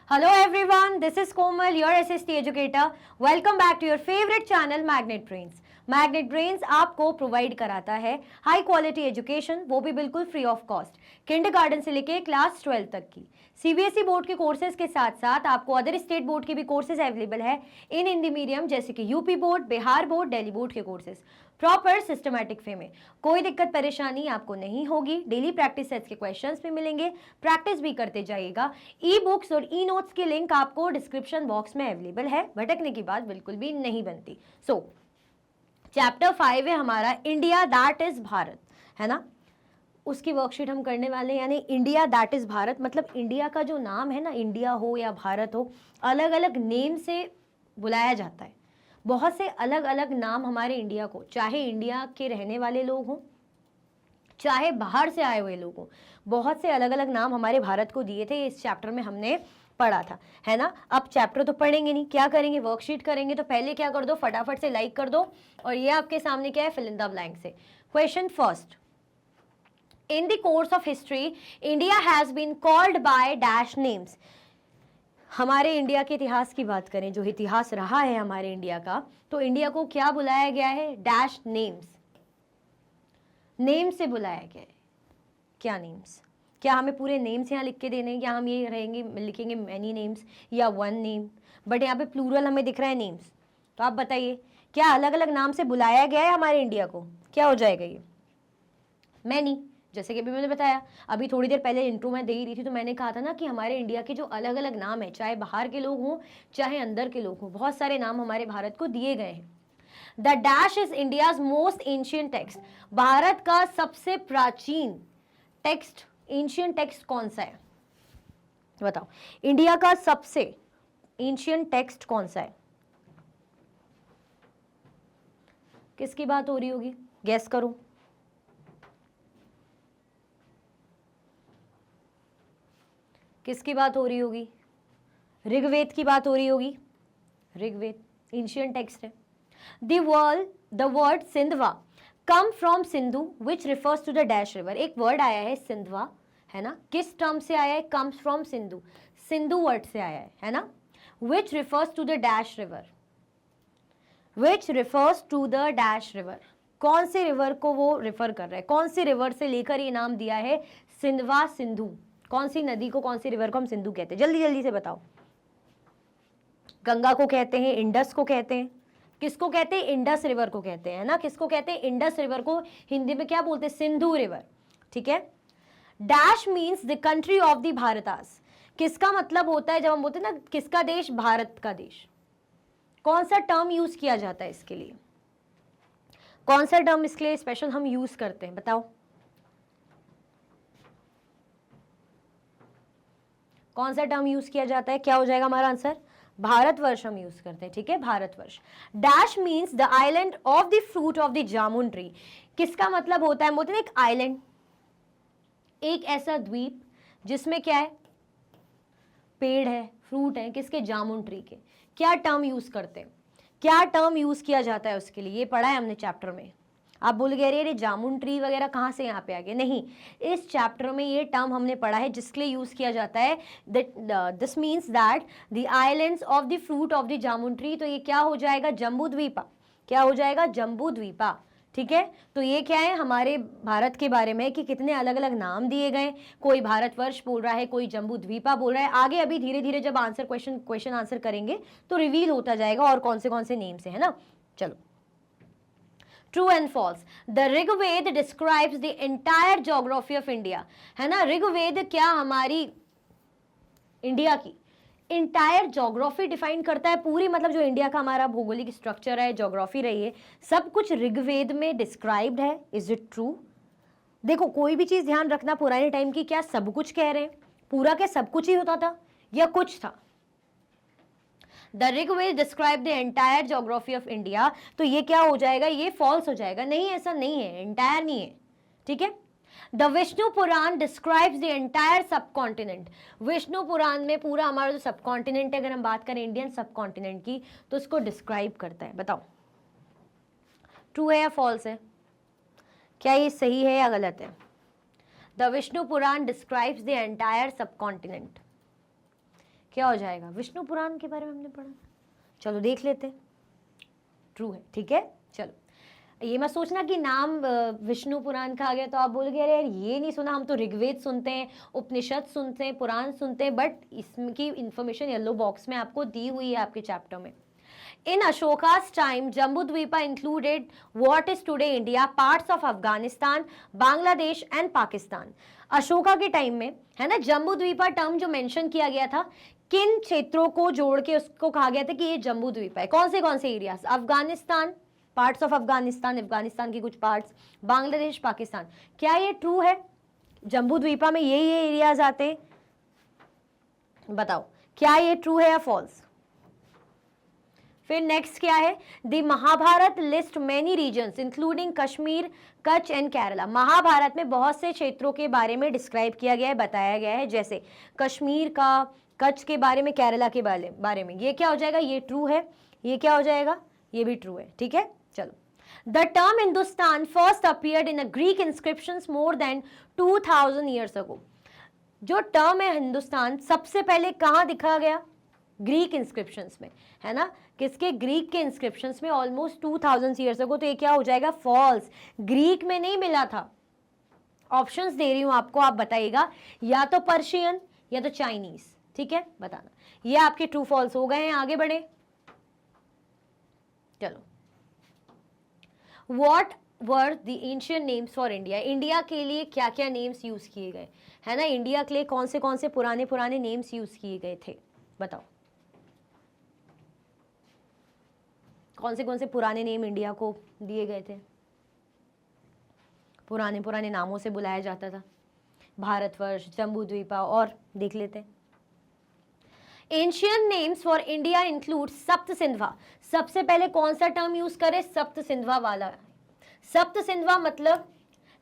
Hello everyone, this is Komal, your SST educator. Welcome back to your favorite channel Magnet Brains. Magnet brains आपको provide कराता है high quality education, वो भी बिल्कुल free of cost, kindergarten से लेके class 12 तक की सीबीएसई बोर्ड के कोर्सेज के साथ साथ आपको अदर स्टेट बोर्ड के भी कोर्सेज अवेलेबल है इन हिंदी मीडियम, जैसे कि UP board, Bihar board, Delhi board के कोर्सेज प्रॉपर सिस्टमैटिक वे में। कोई दिक्कत परेशानी आपको नहीं होगी। डेली प्रैक्टिस सेट्स के क्वेश्चंस भी मिलेंगे, प्रैक्टिस भी करते जाइएगा। ई बुक्स और ई नोट्स के लिंक आपको डिस्क्रिप्शन बॉक्स में अवेलेबल है, भटकने की बात बिल्कुल भी नहीं बनती। चैप्टर 5 है हमारा इंडिया दैट इज भारत, है ना। उसकी वर्कशीट हम करने वाले हैं, यानी इंडिया दैट इज भारत मतलब इंडिया का जो नाम है ना, इंडिया हो या भारत हो, अलग अलग नेम से बुलाया जाता है। बहुत से अलग अलग नाम हमारे इंडिया को, चाहे इंडिया के रहने वाले लोग हों चाहे बाहर से आए हुए लोग हों, बहुत से अलग अलग नाम हमारे भारत को दिए थे। इस चैप्टर में हमने पढ़ा था, है ना। अब चैप्टर तो पढ़ेंगे नहीं, क्या करेंगे, वर्कशीट करेंगे। तो पहले क्या कर दो, फटाफट से लाइक कर दो। और ये आपके सामने क्या है, फिल इन द ब्लैंक से। Question first, in the course of history India has been called by dash names. हमारे इंडिया के इतिहास की बात करें, जो इतिहास रहा है हमारे इंडिया का, तो इंडिया को क्या बुलाया गया है, डैश नेम्स। नेम से बुलाया गया है। क्या नेम्स? क्या हमें पूरे नेम्स यहाँ लिख के देने हैं, या हम ये रहेंगे लिखेंगे मैनी नेम्स या वन नेम? बट यहाँ पे प्लूरल हमें दिख रहा है नेम्स। तो आप बताइए, क्या अलग अलग नाम से बुलाया गया है हमारे इंडिया को? क्या हो जाएगा ये? मैनी। जैसे कि अभी मैंने बताया, अभी थोड़ी देर पहले इंट्रो में दे ही रही थी, तो मैंने कहा था ना कि हमारे इंडिया के जो अलग अलग नाम है, चाहे बाहर के लोग हों चाहे अंदर के लोग हों, बहुत सारे नाम हमारे भारत को दिए गए हैं। The dash is India's most ancient text. Bharat का सबसे प्राचीन टेक्स्ट, एंशियंट टेक्स्ट कौन सा है बताओ? इंडिया का सबसे एंशियंट टेक्स्ट कौन सा है? किसकी बात हो रही होगी, गेस करो। किसकी बात हो रही होगी? ऋग्वेद की बात हो रही होगी। ऋग्वेद एंशियंट टेक्स्ट है। The word Sendhwa come from Sindhu which refers to the dash river। एक वर्ड आया है सिंधवा, है ना, किस टर्म से आया है? comes from Sindhu, Sindhu word से आया है ना। which refers to the dash river, which refers to the dash river। कौन से रिवर को वो रेफर कर रहा है? कौन से रिवर से लेकर ये नाम दिया है सिंधवा, सिंधु? कौन सी नदी को, कौन सी रिवर को हम सिंधु कहते हैं? जल्दी जल्दी से बताओ। गंगा को कहते हैं, इंडस को कहते हैं। किसको कहते हैं? इंडस रिवर को कहते हैं, है ना। किसको कहते हैं? इंडस रिवर को हिंदी में क्या बोलते हैं? सिंधु रिवर, ठीक है। Dash means the country of the Bharatas. किसका मतलब होता है जब हम बोलते हैं ना किसका देश? भारत का देश। कौन सा टर्म यूज किया जाता है इसके लिए? कौन सा टर्म इसके लिए स्पेशल हम यूज करते हैं, बताओ? कौन सा टर्म यूज किया जाता है? क्या हो जाएगा हमारा आंसर? भारतवर्ष हम यूज करते हैं, ठीक है, Bharatvarsh. Dash means the island of the fruit of the jamun tree. किसका मतलब होता है? बोलते हैं एक आइलैंड, एक ऐसा द्वीप जिसमें क्या है? पेड़ है, फ्रूट है, किसके? जामुन ट्री के। क्या टर्म यूज करते हैं? क्या टर्म यूज किया जाता है उसके लिए? ये पढ़ा है हमने चैप्टर में। आप बोल गए अरे जामुन ट्री वगैरह कहाँ से यहाँ पे आ गए? नहीं, इस चैप्टर में ये टर्म हमने पढ़ा है जिसके लिए यूज किया जाता है। This means that the islands of the fruit of the jamun tree. तो ये क्या हो जाएगा? जम्बू द्वीपा। क्या हो जाएगा? जम्बू द्वीपा, ठीक है। तो ये क्या है हमारे भारत के बारे में कि कितने अलग अलग नाम दिए गए। कोई भारतवर्ष बोल रहा है, कोई जम्बू द्वीपा बोल रहा है। आगे अभी धीरे धीरे जब क्वेश्चन आंसर करेंगे तो रिवील होता जाएगा और कौन से नेम से, है ना। चलो, true and false. The Rigveda describes the entire geography of India, है ना। ऋग्वेद क्या हमारी इंडिया की इंटायर ज्योग्राफी डिफाइन करता है? पूरी मतलब जो इंडिया का हमारा भौगोलिक स्ट्रक्चर है, ज्योग्राफी रही है, सब कुछ ऋग्वेद में डिस्क्राइब्ड है। Is it true? देखो, कोई भी चीज ध्यान रखना, पुराने टाइम की क्या सब कुछ कह रहे हैं? पूरा क्या सब कुछ ही होता था या कुछ था? The Rigveda describe the entire geography of India. तो ये क्या हो जाएगा? ये फॉल्स हो जाएगा। नहीं, ऐसा नहीं है, एंटायर नहीं है, ठीक है। The Vishnu Purana describes the entire subcontinent. Vishnu Purana में पूरा हमारा जो सब कॉन्टिनेंट है, अगर हम बात करें इंडियन सब कॉन्टिनेंट की, तो उसको डिस्क्राइब करता है। बताओ ट्रू है या फॉल्स है? क्या ये सही है या गलत है? The Vishnu Purana describes the entire subcontinent. क्या हो जाएगा? विष्णु पुराण के बारे में हमने पढ़ा, चलो देख लेते, ट्रू है, ठीक है। चलो ये मत सोचना कि नाम विष्णु पुराण का आ गया तो आप बोलोगे अरे यार ये नहीं सुना, हम तो ऋग्वेद सुनते हैं, उपनिषद सुनते हैं, पुराण सुनते हैं, बट इसकी इंफॉर्मेशन येलो बॉक्स में आपको दी हुई है आपके चैप्टर में। In Ashoka's time, Jambudvipa included what is today India, parts of Afghanistan, Bangladesh and Pakistan. Ashoka के टाइम में है ना, जम्बूद्वीपा टर्म जो मेंशन किया गया था, किन क्षेत्रों को जोड़ के उसको कहा गया था कि ये जम्बूद्वीपा है? कौन से areas? Afghanistan, parts of Afghanistan, Afghanistan की कुछ पार्ट्स, बांग्लादेश, पाकिस्तान। क्या ये ट्रू है? जम्बूद्वीपा में ये एरियाज आते, बताओ क्या ये ट्रू है या फॉल्स? फिर नेक्स्ट क्या है? The Mahabharata list many regions including Kashmir, Kutch and Kerala. Mahabharata में बहुत से क्षेत्रों के बारे में डिस्क्राइब किया गया है, बताया गया है, जैसे कश्मीर का, कच्छ के बारे में, केरला के बारे में। ये क्या हो जाएगा? ये ट्रू है। ये क्या हो जाएगा? ये भी ट्रू है, ठीक है। चलो, the term Hindustan first appeared in a Greek inscriptions more than 2000 years ago. जो टर्म है हिंदुस्तान सबसे पहले कहाँ दिखा गया? ग्रीक इंस्क्रिप्शंस में, है ना। किसके? ग्रीक के इंस्क्रिप्शंस में, ऑलमोस्ट 2000 ईयर्स अगो। तो ये क्या हो जाएगा? फॉल्स। ग्रीक में नहीं मिला था। ऑप्शंस दे रही हूं आपको, आप बताइएगा, या तो पर्शियन या तो चाइनीज, ठीक है, बताना। ये आपके ट्रू फॉल्स हो गए हैं, आगे बढ़े। चलो, what were the ancient names for India. India के लिए क्या क्या नेम्स यूज किए गए, है ना। इंडिया के लिए कौन से पुराने नेम्स यूज किए गए थे, बताओ। कौन से पुराने नेम इंडिया को दिए गए थे? पुराने नामों से बुलाया जाता था। भारतवर्ष, जम्बूद्वीपा, और देख लेते हैं। Ancient names for India include सप्त सिंधवा। सबसे पहले कौन सा टर्म यूज करे? सप्त सिंधवा वाला। सप्त सिंधवा मतलब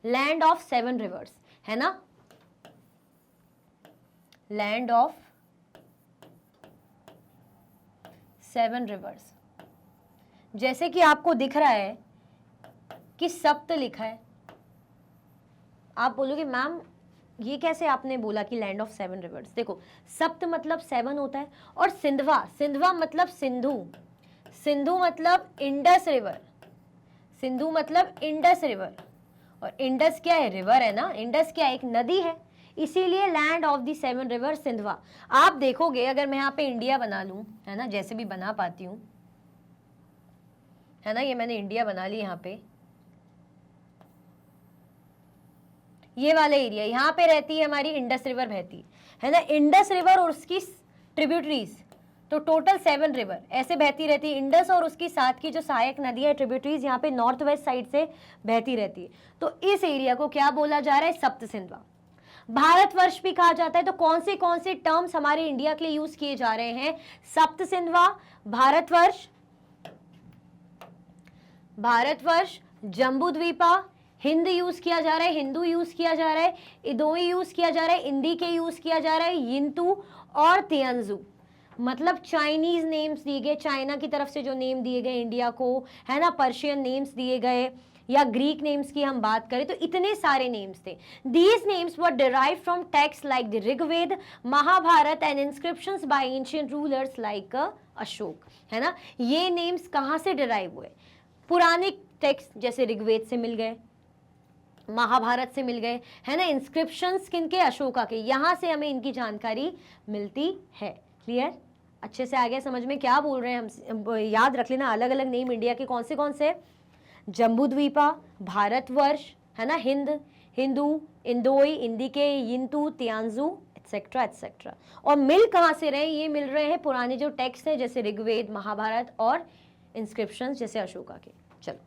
लैंड ऑफ 7 रिवर्स, है ना, लैंड ऑफ 7 रिवर्स। जैसे कि आपको दिख रहा है कि सप्त लिखा है, आप बोलोगे मैम ये कैसे आपने बोला कि लैंड ऑफ 7 रिवर्स? देखो, सप्त मतलब 7 होता है, और सिंधवा मतलब सिंधु, सिंधु मतलब इंडस रिवर, सिंधु मतलब इंडस रिवर, और इंडस क्या है? रिवर है ना। इंडस क्या है? एक नदी है, इसीलिए land of the 7 river Sendhwa. आप देखोगे अगर मैं यहाँ पे इंडिया बना लूं, है ना, जैसे भी बना पाती हूँ, है ना, ये मैंने इंडिया बना ली, यहाँ पे ये वाला एरिया, यहाँ पे रहती है हमारी इंडस रिवर बहती है ना। इंडस रिवर और उसकी ट्रिब्यूटरीज, तो टोटल 7 रिवर ऐसे बहती रहती है। इंडस और उसकी साथ की जो सहायक नदी है, ट्रिब्यूटरीज, यहाँ पे नॉर्थ वेस्ट साइड से बहती रहती है। तो इस एरिया को क्या बोला जा रहा है? सप्त सिंधवा। भारतवर्ष भी कहा जाता है। तो कौन से टर्म्स हमारे इंडिया के लिए यूज किए जा रहे हैं? सप्त सिंधवा, भारतवर्ष, जम्बूद्वीपा, हिंद यूज किया जा रहा है, हिंदू यूज किया जा रहा है, इदोई यूज किया जा रहा है, इंडी के यूज किया जा रहा है, यिंतु और तियांजू। मतलब चाइनीज नेम्स दिए गए, चाइना की तरफ से जो नेम दिए गए इंडिया को, है ना, पर्शियन नेम्स दिए गए, या ग्रीक नेम्स की हम बात करें तो इतने सारे नेम्स थे। These names were derived from text like the Rigveda, Mahabharata and inscriptions by ancient rulers like Ashoka, है ना। ये नेम्स कहाँ से डिराइव हुए? पुराने टेक्स्ट जैसे ऋग्वेद से मिल गए, महाभारत से मिल गए, है ना। इंस्क्रिप्शंस किनके? अशोका के। यहां से हमें इनकी जानकारी मिलती है। क्लियर? अच्छे से आ गया समझ में क्या बोल रहे हैं हम? याद रख लेना, अलग अलग नेम इंडिया के कौन से? जम्बूद्वीपा, भारतवर्ष, है ना, हिंदू, इंदोई, इंडिके, यिंतु, तियांजू, एटसेट्रा एटसेट्रा। और मिल कहाँ से रहे? ये मिल रहे हैं पुराने जो टेक्स्ट हैं जैसे ऋग्वेद, महाभारत, और इंस्क्रिप्शंस जैसे अशोका के। चलो,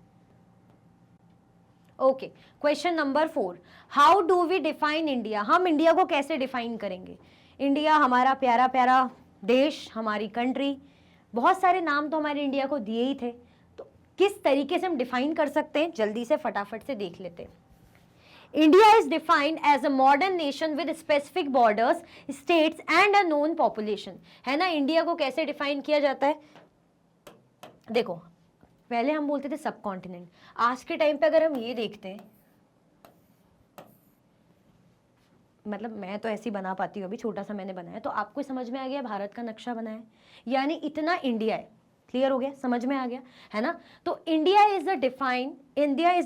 okay, question number 4, how do we define India. हम इंडिया को कैसे डिफाइन करेंगे? इंडिया हमारा प्यारा प्यारा देश, हमारी कंट्री, बहुत सारे नाम तो हमारे इंडिया को दिए ही थे, तो किस तरीके से हम डिफाइन कर सकते हैं? जल्दी से फटाफट से देख लेते हैं। India is defined as a modern nation with specific borders, states and a known population, है ना। इंडिया को कैसे डिफाइन किया जाता है? देखो, पहले हम बोलते थे सब कॉन्टिनेंट, आज के टाइम पे अगर हम ये देखते हैं, मतलब मैं तो ऐसी बना पाती हूँ, अभी छोटा सा मैंने बनाया, तो आपको समझ में आ गया भारत का नक्शा बना है, यानी इतना इंडिया है। क्लियर हो गया, समझ में आ गया है ना। तो India is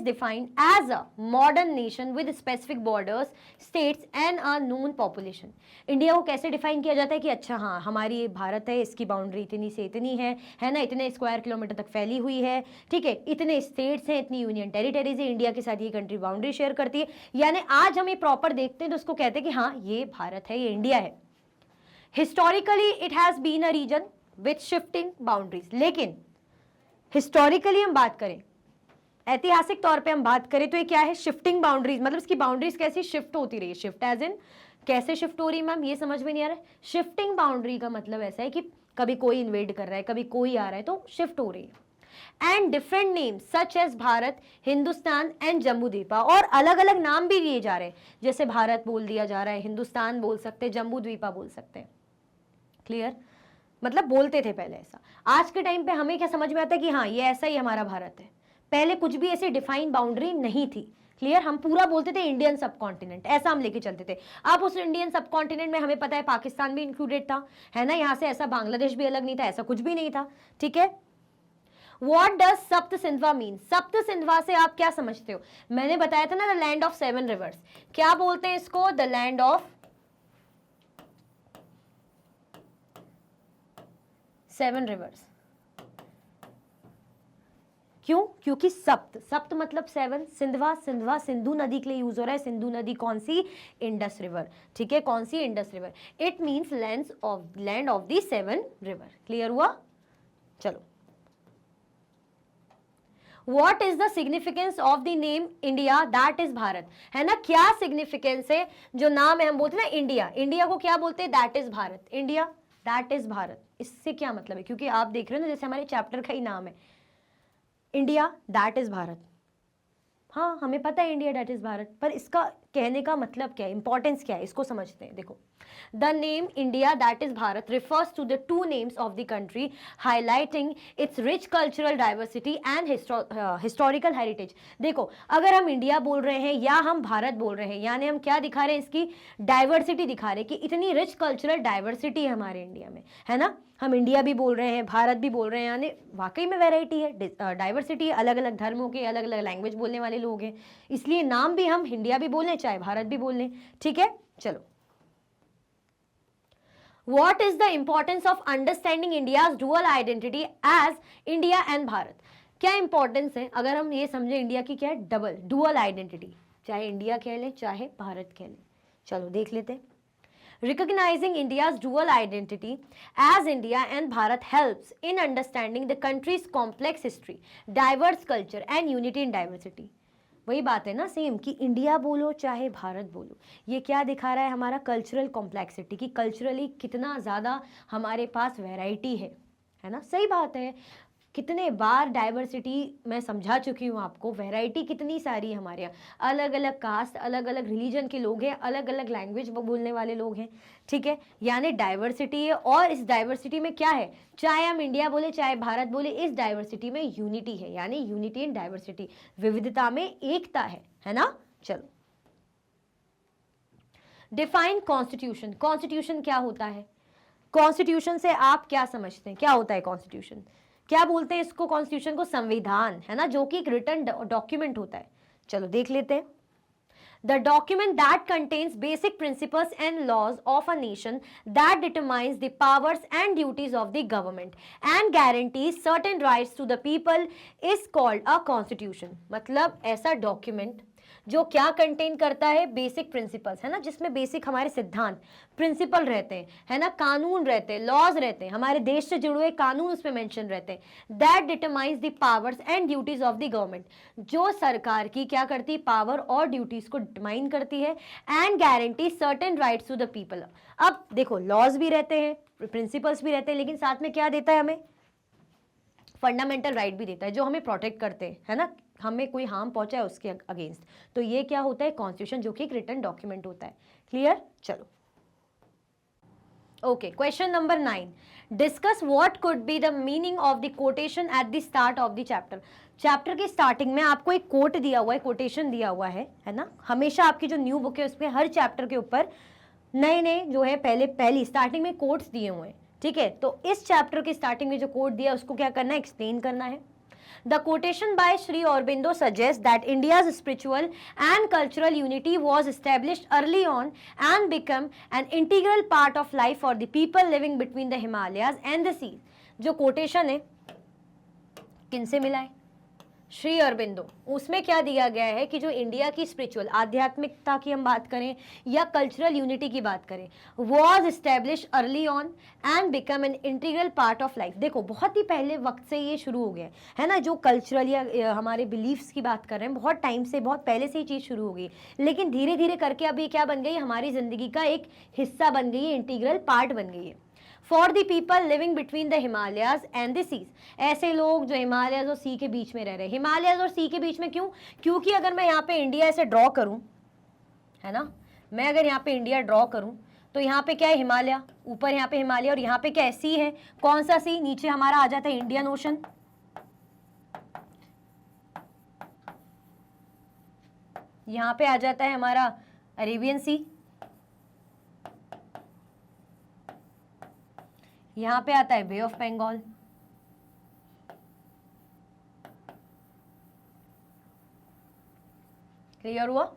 defined as a modern nation with specific borders, states and a known population. India को कैसे डिफाइन किया जाता है कि अच्छा हाँ हमारी भारत है, इसकी बाउंड्री इतनी से इतनी है ना, इतने स्क्वायर किलोमीटर तक फैली हुई है, ठीक है, इतने स्टेट्स हैं, इतनी यूनियन टेरिटरीज है, इंडिया के साथ ये कंट्री बाउंड्री शेयर करती है। यानी आज हम ये प्रॉपर देखते हैं तो उसको कहते हैं कि हाँ ये भारत है, ये इंडिया है। Historically it has been a region with shifting boundaries. लेकिन हिस्टोरिकली हम बात करें, ऐतिहासिक तौर पे हम बात करें तो ये क्या है, शिफ्टिंग बाउंड्रीज, मतलब इसकी बाउंड्रीज कैसी शिफ्ट होती रही है। शिफ्ट एज इन कैसे शिफ्ट हो रही है मैम, ये समझ में नहीं आ रहा है। शिफ्टिंग बाउंड्री का मतलब ऐसा है कि कभी कोई इन्वेड कर रहा है, कभी कोई आ रहा है, तो शिफ्ट हो रही है। And different names such as Bharat, Hindustan and Jambu Dvipa, और अलग अलग नाम भी दिए जा रहे हैं, जैसे भारत बोल दिया जा रहा है, हिंदुस्तान बोल सकते हैं, जम्मू द्वीपा बोल सकते हैं। क्लियर, मतलब बोलते थे पहले ऐसा। आज के टाइम पे हमें क्या समझ में आता है कि हाँ ये ऐसा ही हमारा भारत है। पहले कुछ भी ऐसी डिफाइन बाउंड्री नहीं थी। क्लियर, हम पूरा बोलते थे इंडियन सब कॉन्टिनेंट, ऐसा हम लेके चलते थे। अब उस इंडियन सब कॉन्टिनेंट में हमें पता है पाकिस्तान भी इंक्लूडेड था, है ना, यहाँ से ऐसा बांग्लादेश भी अलग नहीं था, ऐसा कुछ भी नहीं था। ठीक है, What does सप्त सिंधवा मीन? सप्त सिंधवा से आप क्या समझते हो? मैंने बताया था ना, द लैंड ऑफ 7 रिवर्स। क्या बोलते हैं इसको? The land of 7 reverse. क्यों? क्योंकि सप्त मतलब 7, सिंधवा सिंधु नदी के लिए यूज हो रहा है। सिंधु नदी कौन सी? Indus river. ठीक है, कौन सी? Indus river. It means land of the 7 river. Clear हुआ? चलो, What is the significance of the name India, that is Bharat, है ना। क्या सिग्निफिकेंस है जो नाम है, हम बोलते हैं ना इंडिया, इंडिया को क्या बोलते हैं? That is Bharat. India that is Bharat, इससे क्या मतलब है? क्योंकि आप देख रहे हो ना, जैसे हमारे चैप्टर का ही नाम है इंडिया दैट इज भारत। हाँ, हमें पता है इंडिया दैट इज भारत, पर इसका कहने का मतलब क्या है, इंपॉर्टेंस क्या है, इसको समझते हैं। देखो, the name India, that is Bharat, refers to the two names of the country, highlighting its rich cultural diversity and historical heritage. देखो, अगर हम इंडिया बोल रहे हैं या हम भारत बोल रहे हैं, यानी हम क्या दिखा रहे हैं? इसकी डाइवर्सिटी दिखा रहे हैं कि इतनी रिच कल्चरल डाइवर्सिटी है हमारे इंडिया में, है ना। हम इंडिया भी बोल रहे हैं, भारत भी बोल रहे हैं, यानी वाकई में वैरायटी है, डाइवर्सिटी है, अलग अलग धर्मों के, अलग अलग लैंग्वेज बोलने वाले लोग हैं, इसलिए नाम भी हम इंडिया भी बोल लें चाहे भारत भी बोल लें। ठीक है, चलो, What is the importance of understanding India's dual identity as India and Bharat? क्या इंपॉर्टेंस है अगर हम ये समझे इंडिया की क्या है? डुअल आइडेंटिटी, चाहे इंडिया कह लें चाहे भारत कह लें। चलो देख लेते हैं। Recognizing India's dual identity as India and Bharat helps in understanding the country's complex history, diverse culture and unity in diversity. वही बात है ना, सेम, कि इंडिया बोलो चाहे भारत बोलो, ये क्या दिखा रहा है? हमारा कल्चरल कॉम्प्लेक्सिटी, कि कल्चरली कितना ज़्यादा हमारे पास वैरायटी है ना। सही बात है, कितने बार डाइवर्सिटी मैं समझा चुकी हूँ आपको, वैरायटी कितनी सारी है हमारे यहाँ, अलग अलग कास्ट, अलग अलग रिलीजन के लोग हैं, अलग अलग लैंग्वेज बोलने वाले लोग हैं। ठीक है, यानी डाइवर्सिटी है, और इस डाइवर्सिटी में क्या है? चाहे हम इंडिया बोले चाहे भारत बोले, इस डाइवर्सिटी में यूनिटी है, यानी यूनिटी इन डाइवर्सिटी, विविधता में एकता है ना। चलो, डिफाइन कॉन्स्टिट्यूशन। कॉन्स्टिट्यूशन क्या होता है? कॉन्स्टिट्यूशन से आप क्या समझते हैं, क्या होता है कॉन्स्टिट्यूशन? क्या बोलते हैं इसको? कॉन्स्टिट्यूशन को संविधान, है ना, जो कि एक रिटन डॉक्यूमेंट होता है। चलो देख लेते हैं। The document that contains basic principles and laws of a nation that determines the powers and duties of the government and guarantees certain rights to the people is called a constitution. मतलब ऐसा document जो क्या contain करता है? Basic principles, है ना, जिसमें basic हमारे सिद्धांत, प्रिंसिपल रहते हैं, है ना, कानून रहते हैं, लॉज रहते हैं, हमारे देश से जुड़े हुए कानून उसमें मेंशन रहते हैं। That determines the powers and duties of the government, जो सरकार की क्या करती है? पावर और ड्यूटीज को डिटरमाइन करती है। And guarantee certain rights to the people. अब देखो, लॉज भी रहते हैं, प्रिंसिपल्स भी रहते हैं, लेकिन साथ में क्या देता है हमें? फंडामेंटल राइट भी देता है, जो हमें प्रोटेक्ट करते हैं, है ना, हमें कोई हार्म पहुंचा है उसके अगेंस्ट। तो ये क्या होता है? कॉन्स्टिट्यूशन, जो कि एक रिटन डॉक्यूमेंट होता है। क्लियर? चलो, okay, question number 9, discuss what could be the meaning of the quotation at the start of the chapter. Chapter के स्टार्टिंग में आपको एक कोट दिया हुआ है, कोटेशन दिया हुआ है ना। हमेशा आपकी जो न्यू बुक है उसमें हर चैप्टर के ऊपर नए नए जो है पहली स्टार्टिंग में कोट्स दिए हुए हैं, ठीक है। तो इस चैप्टर के स्टार्टिंग में जो कोट दिया उसको क्या करना है, एक्सप्लेन करना है। The quotation by Sri Aurobindo suggests that India's spiritual and cultural unity was established early on and become an integral part of life for the people living between the Himalayas and the seas. जो quotation है किनसे मिला है, श्री अरबिंदो। उसमें क्या दिया गया है कि जो इंडिया की स्पिरिचुअल आध्यात्मिकता की हम बात करें या कल्चरल यूनिटी की बात करें, was establish early on and become an integral part of life. देखो बहुत ही पहले वक्त से ये शुरू हो गया है ना, जो कल्चरल या हमारे बिलीफ्स की बात कर रहे हैं, बहुत टाइम से, बहुत पहले से ही चीज़ शुरू हो गई, लेकिन धीरे धीरे करके अभी क्या बन गई, हमारी ज़िंदगी का एक हिस्सा बन गई है, इंटीग्रल पार्ट बन गई है। For the people living between the Himalayas and the seas, ऐसे लोग जो हिमालयस और सी के बीच में रह रहे हैं। हिमालयस और सी के बीच में क्यों, क्योंकि अगर मैं यहाँ पे इंडिया ऐसे ड्रॉ करूँ, है ना, मैं अगर यहाँ पे इंडिया ड्रॉ करूँ तो यहाँ पे क्या है, हिमालय, ऊपर यहाँ पे हिमालय, और यहाँ पे क्या है, सी है। कौन सा सी, नीचे हमारा आ जाता है इंडियन ओशन, यहाँ पे आ जाता है हमारा अरेबियन सी, यहां पे आता है बे ऑफ बंगाल, क्लियर हुआ।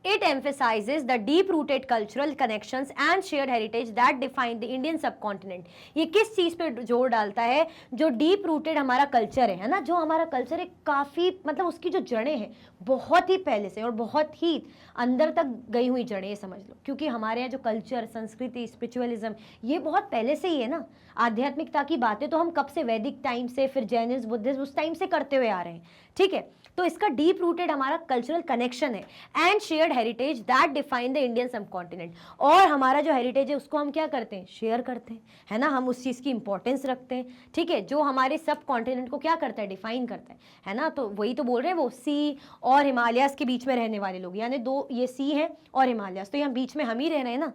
It emphasizes the deep-rooted cultural connections and shared heritage that define the Indian subcontinent. ये किस चीज़ पे जोर डालता है, जो डीप रूटेड हमारा कल्चर है ना, जो हमारा कल्चर है काफ़ी, मतलब उसकी जो जड़ें हैं बहुत ही पहले से और बहुत ही अंदर तक गई हुई जड़ें, ये समझ लो। क्योंकि हमारे यहाँ जो कल्चर, संस्कृति, स्पिरिचुअलिज्म, ये बहुत पहले से ही है ना। आध्यात्मिकता की बातें तो हम कब से, वैदिक टाइम से, फिर जैनिज्म, बुद्धिज्म, उस टाइम से करते हुए आ रहे हैं, ठीक है। तो इसका डीप रूटेड हमारा कल्चरल कनेक्शन है and shared heritage that define the Indian subcontinent. और हमारा जो हेरिटेज है उसको हम क्या करते हैं, शेयर करते हैं, है ना, हम उस चीज़ की इंपॉर्टेंस रखते हैं, ठीक है, जो हमारे सब कॉन्टिनेंट को क्या करता है, डिफाइन करता है ना। तो वही तो बोल रहे हैं वो, सी और हिमालयस के बीच में रहने वाले लोग, यानी दो, ये सी है और हिमालयस, तो यहाँ बीच में हम ही रह रहे हैं ना,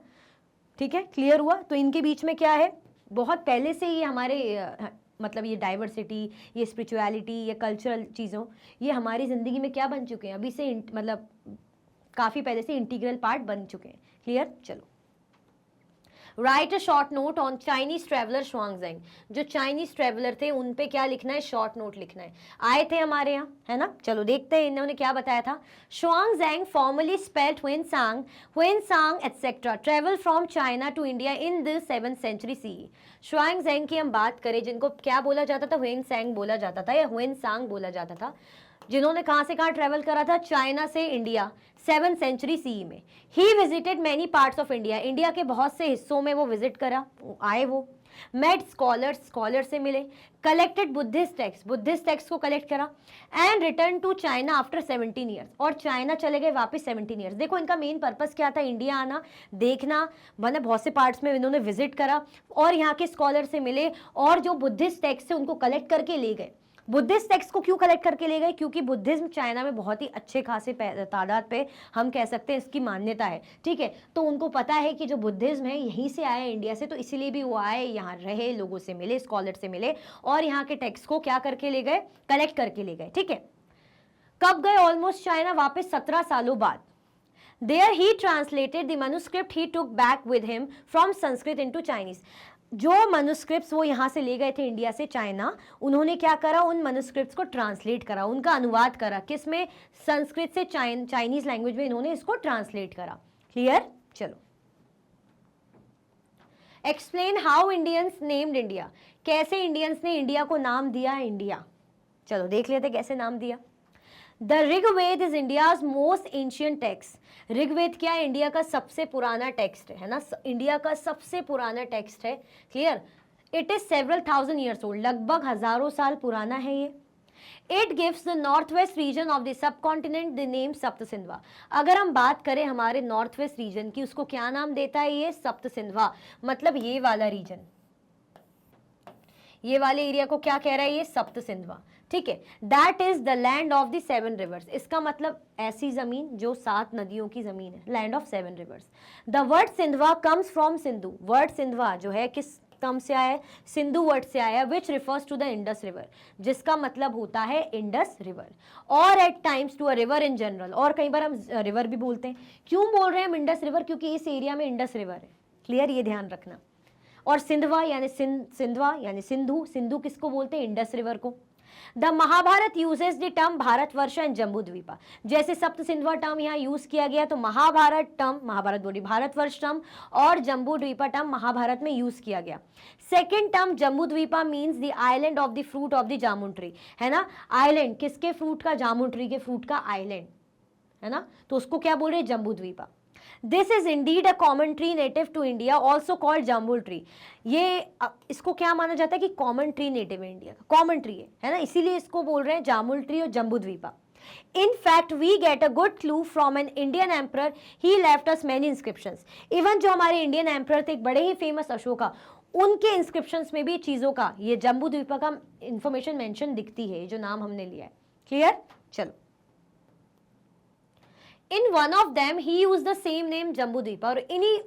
ठीक है, क्लियर हुआ। तो इनके बीच में क्या है, बहुत पहले से ये हमारे मतलब ये डाइवर्सिटी, ये स्पिरिचुअलिटी, ये कल्चरल चीज़ों, ये हमारी ज़िंदगी में क्या बन चुके हैं, अभी से मतलब काफ़ी पहले से इंटीग्रल पार्ट बन चुके हैं, क्लियर। चलो, write a short note on Chinese traveller Xuanzang. जो चाइनीज ट्रेवलर थे उन पे क्या लिखना है, शॉर्ट नोट लिखना है। आए थे हमारे यहाँ, है ना। चलो देखते हैं इन्होंने क्या बताया था। Xuanzang formerly spelled Hiuen Tsang etcetera travel from China to India in the 7th century CE। Xuanzang की हम बात करें, जिनको क्या बोला जाता था, हुएनसांग बोला जाता था या हुएनसांग बोला जाता था, जिन्होंने कहाँ से कहाँ ट्रेवल करा था, चाइना से इंडिया 7th century CE में। He visited many parts of India, India के बहुत से हिस्सों में वो विजिट करा, आए वो। मेट स्कॉलर से मिले, कलेक्टेड बुद्धिस्ट टेक्स्ट को कलेक्ट करा, and return to China after 17 years, और चाइना चले गए वापस 17 ईयर्स। देखो इनका मेन पर्पस क्या था, इंडिया आना, देखना, मतलब बहुत से पार्ट्स में इन्होंने विजिट करा और यहाँ के स्कॉलर से मिले, और जो बुद्धिस्ट टेक्स्ट है उनको कलेक्ट करके ले गए। बुद्धिस्ट टेक्स्ट को क्यों कलेक्ट करके ले गए, क्योंकि बुद्धिज्म चाइना में बहुत ही अच्छे खासे तादाद पे हम कह सकते हैं इसकी मान्यता है, ठीक है। तो उनको पता है कि जो बुद्धिज्म है यहीं से आया है, इंडिया से, तो इसीलिए भी वो आए, यहाँ रहे, लोगों से मिले, स्कॉलर से मिले, और यहाँ के टेक्स्ट को क्या करके ले गए, कलेक्ट करके ले गए, ठीक है। कब गए ऑलमोस्ट चाइना, वापस 17 सालों बाद। There he translated the manuscript he took back with him from Sanskrit into Chinese। जो मनुस्क्रिप्ट्स वो यहाँ से ले गए थे इंडिया से चाइना, उन्होंने क्या करा, उन मनुस्क्रिप्ट्स को ट्रांसलेट करा, उनका अनुवाद करा, किसमें, संस्कृत से चाइनीज लैंग्वेज में इन्होंने इसको ट्रांसलेट करा, क्लियर। चलो, explain how Indians named India, कैसे इंडियंस ने इंडिया को नाम दिया इंडिया। चलो देख लेते कैसे नाम दिया। The Rigveda is India's most ancient text. Rigveda क्या है, इंडिया का सबसे पुराना टेक्स्ट है ना, इंडिया का सबसे पुराना टेक्स्ट है, clear. It is several thousand years old, लगभग हजारों साल पुराना है ये। It gives the north west region of the sub continent the name सप्त सिंधवा। अगर हम बात करें हमारे नॉर्थ वेस्ट रीजन की, उसको क्या नाम देता है ये, सप्त सिंधवा, मतलब ये वाला रीजन, ये वाले एरिया को क्या कह रहा है ये, सप्त सिंधवा, ठीक है, that is the land of the 7 reverse. इसका मतलब ऐसी जमीन जो 7 नदियों की जमीन है, land of 7 reverse. The word Sendhwa comes from Sindhu. Word Sendhwa जो है किस टर्म से आया है? सिंधु वर्ड से आया, which refers to the Indus river, जिसका मतलब होता है इंडस रिवर, और at times to a river in general. और कई बार हम रिवर भी बोलते हैं। क्यों बोल रहे हैं हम इंडस रिवर? क्योंकि इस एरिया में इंडस रिवर है। क्लियर, ये ध्यान रखना। और सिंधवा यानी सिंधवा यानी सिंधु। सिंधु किसको बोलते हैं? इंडस रिवर को। The Mahabharata uses the term Bharatavarsha and Jambu Dvipa. जैसे सप्त सिंधवा टर्म यहाँ यूज किया गया, तो महाभारत टर्म, महाभारत बोली भारतवर्ष टर्म, और जम्बू द्वीपा टर्म महाभारत में यूज किया गया। Second term Jambu Dvipa means the island of the fruit of the jamun tree, है ना। आइलैंड किसके फ्रूट का? जामुन ट्री के फ्रूट का आइलैंड, है ना, तो उसको क्या बोल रहे हैं? Jambu Dvipa. This is indeed a common tree native to India, also called jamun tree. ये इसको क्या माना जाता है कि कॉमन ट्री नेटिव है इंडिया का, कॉमन ट्री है ना, इसीलिए इसको बोल रहे हैं जामुन ट्री और Jambu द्वीपा। In fact, we get a good clue from an Indian emperor. He left us many inscriptions. Even जो हमारे इंडियन एम्परर थे, एक बड़े ही फेमस अशोका, उनके इंस्क्रिप्शंस में भी चीजों का, ये जम्बू द्वीपा का इंफॉर्मेशन मेंशन दिखती है, जो नाम हमने लिया है। क्लियर, चलो। In one of them he use the same name Jambu Dvipa, और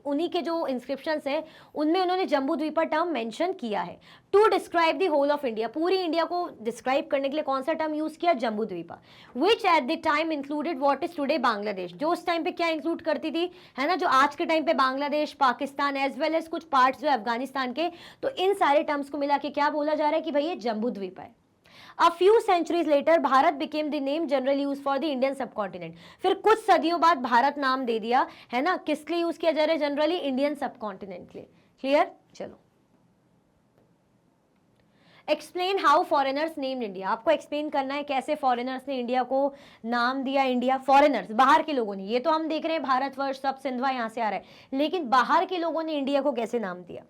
उन्हीं के जो इंस्क्रिप्शंस हैं उनमें उन्होंने जम्बू द्वीपा टर्म मेंशन किया है। To describe the whole of India, पूरी इंडिया को डिस्क्राइब करने के लिए कौन सा टर्म यूज किया? Jambu Dvipa. Which at the time included what is today Bangladesh, जो उस टाइम पे क्या इंक्लूड करती थी, है ना, जो आज के टाइम पे Bangladesh, Pakistan, as well as कुछ पार्ट्स जो अफगानिस्तान के, तो इन सारे टर्म्स को मिला के क्या बोला जा रहा है कि भाई ये जम्बू द्वीपा है। A few centuries later, Bharat became the name generally used for the Indian subcontinent. फिर कुछ सदियों बाद भारत नाम दे दिया, है ना, किस लिए यूज किया जा रहा है जनरली? इंडियन सबकॉन्टिनेंट के लिए। क्लियर, चलो। Explain how foreigners named India, आपको एक्सप्लेन करना है कैसे फॉरेनर्स ने इंडिया को नाम दिया। इंडिया, फॉरेनर्स बाहर के लोगों ने, ये तो हम देख रहे हैं भारतवर्ष सब सिंधवा यहाँ से आ रहा है, लेकिन बाहर के लोगों ने इंडिया को कैसे नाम दिया?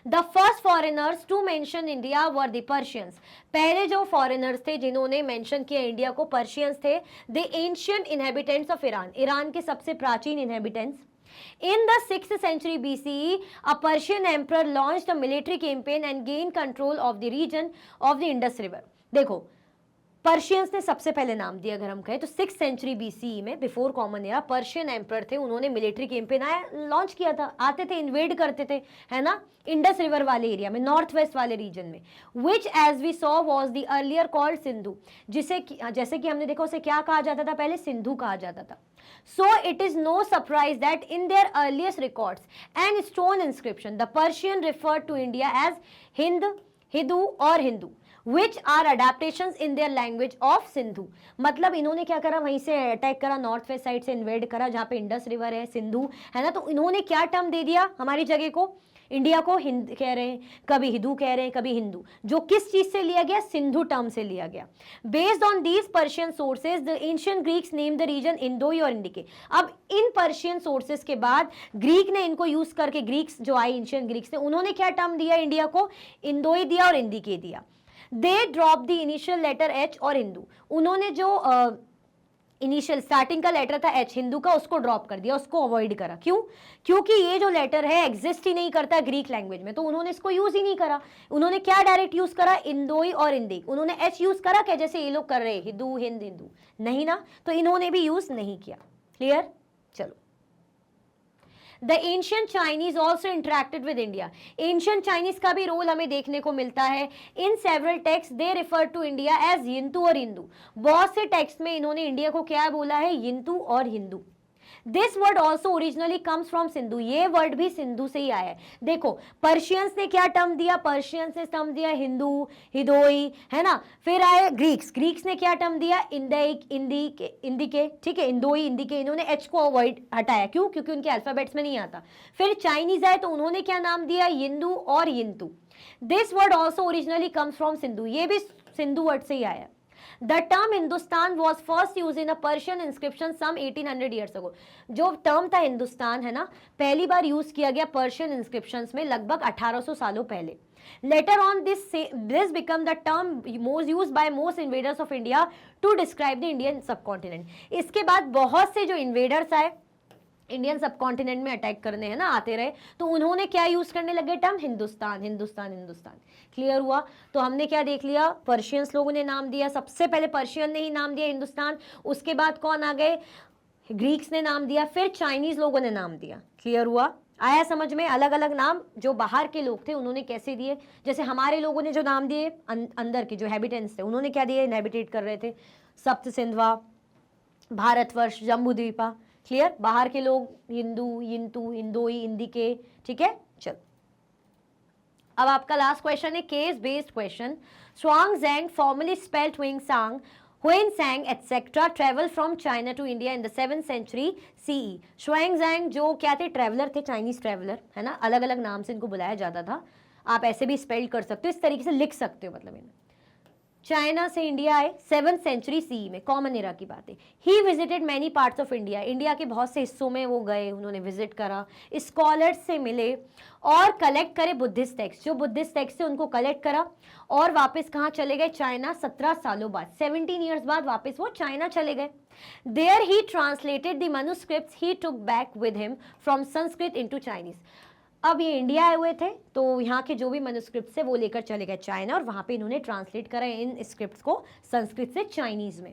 The first foreigners to mention India were the Persians. पहले जो फॉरेनर्स थे जिन्होंने मेंशन किया इंडिया को, पर्शियंस थे। The ancient inhabitants of Iran, Iran के सबसे प्राचीन inhabitants. In the 6th century BCE, a Persian emperor launched a military campaign and gained control of the region of the Indus River. देखो, Persians ने सबसे पहले नाम दिया, अगर हम कहें तो 6th सेंचुरी बीसीई में, before common era, Persian emperor थे, उन्होंने मिलिट्री कैंपेन लॉन्च किया था, आते थे, इन्वेड करते थे, है ना, इंडस रिवर वाले एरिया में, नॉर्थ वेस्ट वाले रीजन में। Which as we saw was the earlier called Sindhu, जैसे कि हमने देखा उसे क्या कहा जाता था पहले? सिंधु कहा जाता था। So it is no surprise that in their earliest records and stone inscription the Persian refer to India as Hind, Hidu और Hindu, which are adaptations in their language of Sindhu. मतलब इन्होंने क्या करा, वहीं से अटैक करा, नॉर्थ वेस्ट साइड से इन्वेड करा, जहाँ पे इंडस रिवर है, सिंधु है ना, तो इन्होंने क्या टर्म दे दिया हमारी जगह को? इंडिया को हिंद कह रहे हैं, कभी हिंदू कह रहे हैं, कभी हिंदू, जो किस चीज से लिया गया? सिंधु टर्म से लिया गया। Based on these Persian sources the ancient Greeks name the region Indoi और इंडिके। अब इन पर्शियन सोर्सेज के बाद ग्रीक ने इनको यूज करके, ग्रीक्स जो आए एंशिएंट ग्रीक्स ने, उन्होंने क्या टर्म दिया इंडिया को? इंडोई दिया और इंडिके दिया। They drop the initial letter H और हिंदू, उन्होंने जो इनिशियल स्टार्टिंग का लेटर था एच हिंदू का, उसको ड्रॉप कर दिया, उसको अवॉइड करा। क्यों? क्योंकि ये जो लेटर है एग्जिस्ट ही नहीं करता ग्रीक लैंग्वेज में, तो उन्होंने इसको यूज ही नहीं करा। उन्होंने क्या डायरेक्ट यूज करा? इंदोई और इंदिक। उन्होंने एच यूज करा क्या, जैसे ये लोग कर रहे हैं हिंदू हिंद हिंदू? नहीं ना, तो इन्होंने भी यूज नहीं किया। क्लियर, चलो। The ancient Chinese also interacted with India. Ancient Chinese का भी रोल हमें देखने को मिलता है। In several texts they refer to India as यिंतु और हिंदू। बहुत से टेक्स्ट में इन्होंने इंडिया को क्या बोला है? यिंतु और Hindu. This word also originally comes from Sindhu, ये वर्ड भी सिंधु से ही आया है। देखो, पर्शियंस ने क्या टर्म दिया? पर्शियंस ने टर्म दिया हिंदू, हिदोई, है ना। फिर आए ग्रीक्स, ग्रीक्स ने क्या टर्म दिया? इंदिके, ठीक है, इंदोई, इंदिके। इन्होंने एच को अवॉइड हटाया, क्यों? क्योंकि उनके अल्फाबेट्स में नहीं आता। फिर चाइनीज आए तो उन्होंने क्या नाम दिया? यिंदू और Yintu. This word also originally comes from Sindhu, ये भी सिंधु वर्ड से ही आया। The term Hindustan was first used in a Persian inscription some 1800 years ago. जो टर्म था हिंदुस्तान, है ना, पहली बार यूज किया गया पर्शियन इंस्क्रिप्शंस में लगभग 1800 सालों पहले। Later on this become the term most used by most invaders of India to describe the Indian subcontinent. इसके बाद बहुत से जो इन्वेडर्स आए इंडियन सब कॉन्टिनेंट में अटैक करने हैं ना आते रहे, तो उन्होंने क्या यूज करने लगे टर्म, हिंदुस्तान हिंदुस्तान हिंदुस्तान। क्लियर हुआ? तो हमने क्या देख लिया, पर्शियंस लोगों ने नाम दिया, सबसे पहले पर्शियन ने ही नाम दिया हिंदुस्तान, उसके बाद कौन आ गए, ग्रीक्स ने नाम दिया, फिर चाइनीज लोगों ने नाम दिया। क्लियर हुआ? आया समझ में? अलग अलग नाम जो बाहर के लोग थे उन्होंने कैसे दिए, जैसे हमारे लोगों ने जो नाम दिए अंदर के जो हैबिटेंट्स थे उन्होंने क्या दिए, इनहैबिटेट कर रहे थे, सप्त सिंधवा, भारतवर्ष, जम्बू द्वीपा। क्लियर? बाहर के लोग हिंदू, यिंतु, हिंदोई, इंदिके। ठीक है, चल अब आपका लास्ट क्वेश्चन है case based question. Xuanzang formerly spelled Huingsang, Huinsang etc. travel from China to India in the 7th century CE. Xuanzang जो क्या थे, ट्रेवलर थे, चाइनीज ट्रेवलर है ना, अलग अलग नाम से इनको बुलाया जाता था, आप ऐसे भी स्पेल कर सकते हो, इस तरीके से लिख सकते हो, मतलब इन्हें चाइना से इंडिया आए 7th सेंचुरी सी में, कॉमन एरा की बात है। He visited many parts of India, India के बहुत से हिस्सों में वो गए, उन्होंने विजिट करा, स्कॉलर्स से मिले और कलेक्ट करे बुद्धिस्ट टेक्स्ट, जो बुद्धिस्ट टेक्स्ट से उनको कलेक्ट करा और वापस कहाँ चले गए, चाइना। 17 सालों बाद, 17 ईयर्स बाद वापस वो चाइना चले गए। There he translated the manuscripts he took back with him from Sanskrit into Chinese. अब ये इंडिया आए हुए थे तो यहाँ के जो भी मैन्युस्क्रिप्ट्स है वो लेकर चले गए चाइना और वहाँ पे इन्होंने ट्रांसलेट करा इन स्क्रिप्ट्स को संस्कृत से चाइनीज में।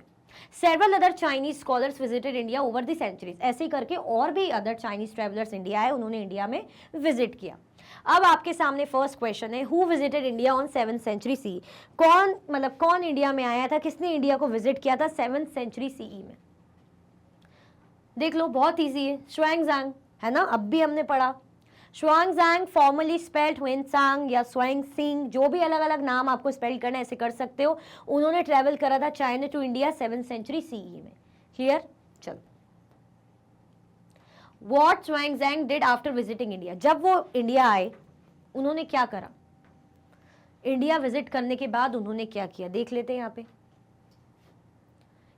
Several other Chinese scholars visited India over the centuries, ऐसे ही करके और भी अदर चाइनीज ट्रेवलर्स इंडिया आए, उन्होंने इंडिया में विजिट किया। अब आपके सामने फर्स्ट क्वेश्चन है, who visited India on 7th century C, कौन मतलब कौन इंडिया में आया था, किसने इंडिया को विजिट किया था 7th सेंचुरी सीई में। देख लो बहुत ईजी है, Xuanzang है ना, अब भी हमने पढ़ा। Xuanzang फॉर्मली स्पेल्ड Huinsang या Xuanxing, जो भी अलग अलग नाम आपको स्पेल करना है ऐसे कर सकते हो, उन्होंने ट्रेवल करा था China to India 7th century CE में। क्लियर? चलो, What Xuanzang did after visiting India, जब वो इंडिया आए उन्होंने क्या करा, इंडिया विजिट करने के बाद उन्होंने क्या किया, देख लेते हैं यहाँ पे।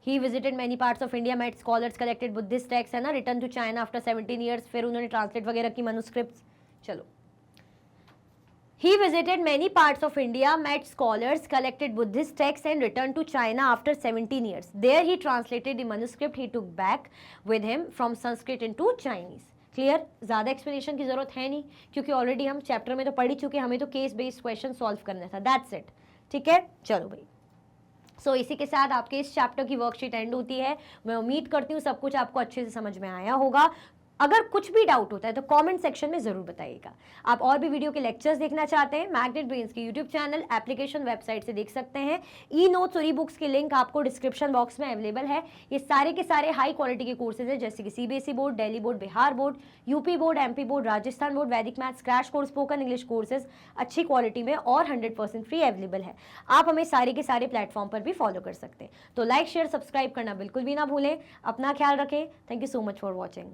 He visited many parts of India, met scholars, collected Buddhist texts, है ना, returned to China after 17 years, फिर उन्होंने ट्रांसलेट वगैरह की manuscripts। चलो, he visited many parts of India, met scholars, collected Buddhist texts and returned to China after 17 years. There he translated the manuscript he took back with him from Sanskrit into Chinese. Clear? ज़्यादा explanation की जरूरत है नहीं क्योंकि already हम chapter में तो पढ़ ही चुके, हमें तो केस बेस्ड क्वेश्चन सॉल्व करना था, दैट्स इट। ठीक है, चलो भाई। सो इसी के साथ आपके इस चैप्टर की वर्कशीट एंड होती है। मैं उम्मीद करती हूँ सब कुछ आपको अच्छे से समझ में आया होगा। अगर कुछ भी डाउट होता है तो कमेंट सेक्शन में जरूर बताइएगा। आप और भी वीडियो के लेक्चर्स देखना चाहते हैं, मैग्नेट ब्रेन्स की यूट्यूब चैनल, एप्लीकेशन, वेबसाइट से देख सकते हैं। ई नोट्स और ई बुक्स की लिंक आपको डिस्क्रिप्शन बॉक्स में अवेलेबल है। ये सारे के सारे हाई क्वालिटी के कोर्सेज हैं, जैसे कि CBSE board, Delhi board, Bihar board, UP board, MP board, Rajasthan board, Vedic maths, crash course, spoken English courses अच्छी क्वालिटी में और 100% फ्री अवेलेबल है। आप हमें सारे के सारे प्लेटफॉर्म पर भी फॉलो कर सकते हैं। तो लाइक, शेयर, सब्सक्राइब करना बिल्कुल भी ना भूलें। अपना ख्याल रखें। Thank you so much for watching.